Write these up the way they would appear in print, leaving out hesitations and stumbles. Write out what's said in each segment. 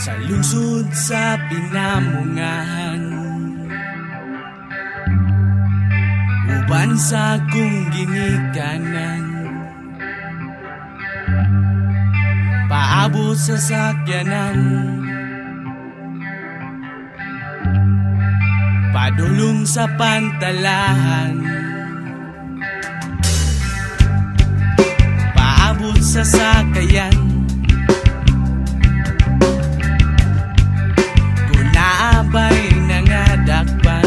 Sa lungsod sa pinamungahan, uban sa kong ginikanan, paabot sa sakyanan, padulong sa pantalahan, paabot sa sakayan. Naabay nangadakpan,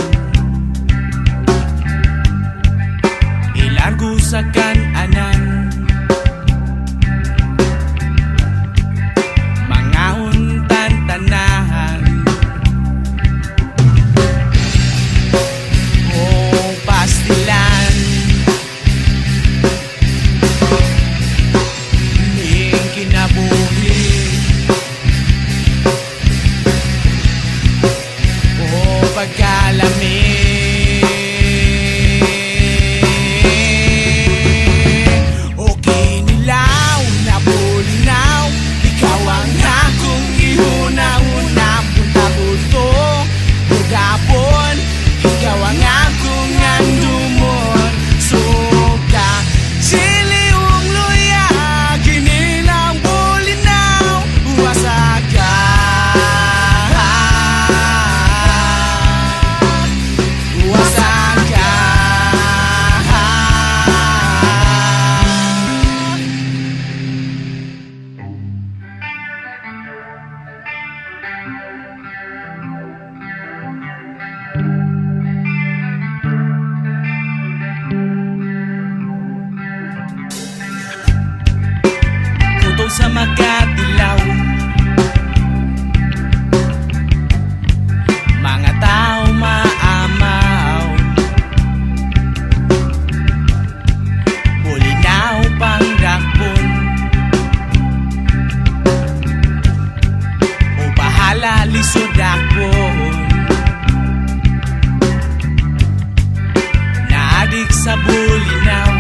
ilargo sa kananan, mga untan tanahan. Oh, pastilan, ning kinabuhi. Pagkalamig, okay nilaw, nabulinaw, ikaw ang akong ihuna-una. Punta buto, bugapon, ikaw ang akong andumon. Suka, siliung luya, ginilang bulinaw, wasaga. Sa makadilaw, mga tao maamaw, bulinaw pang dakpon, o bahala lisod dakpon, naadik sa bulinaw.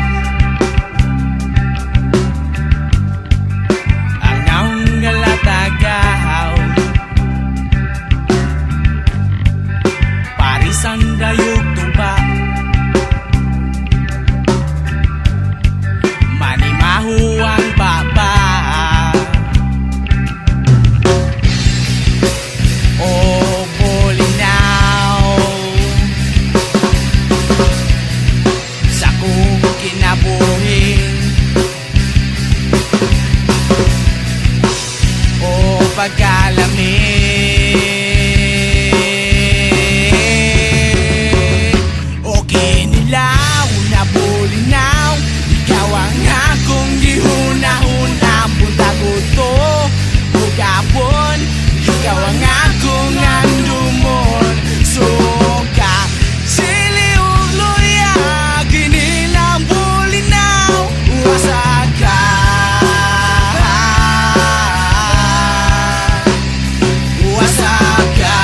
Parisang dayog tuba, manimahu ang baba. Oh, bulinaw, sa kong kinabuhi. Oh, pagkalamig, ikaw ang akong andumon. Suka, siliung luya, ginilang bulinaw, wasaga. Wasaga.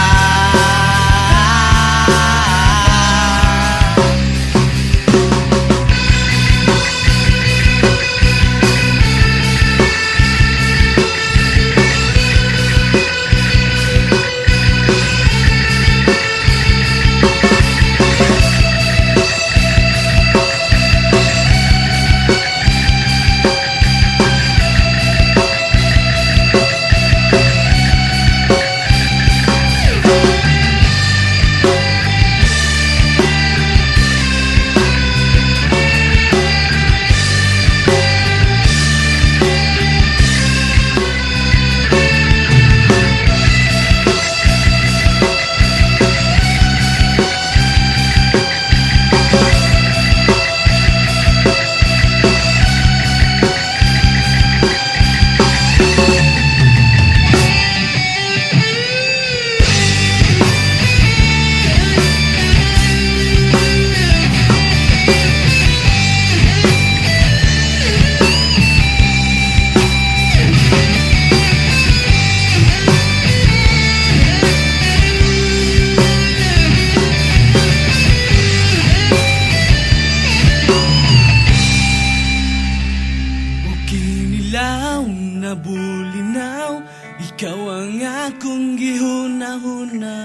ikaw ang akong gihuna-huna.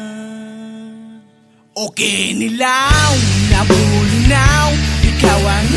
O kinilaw, nabulinaw, ikaw ang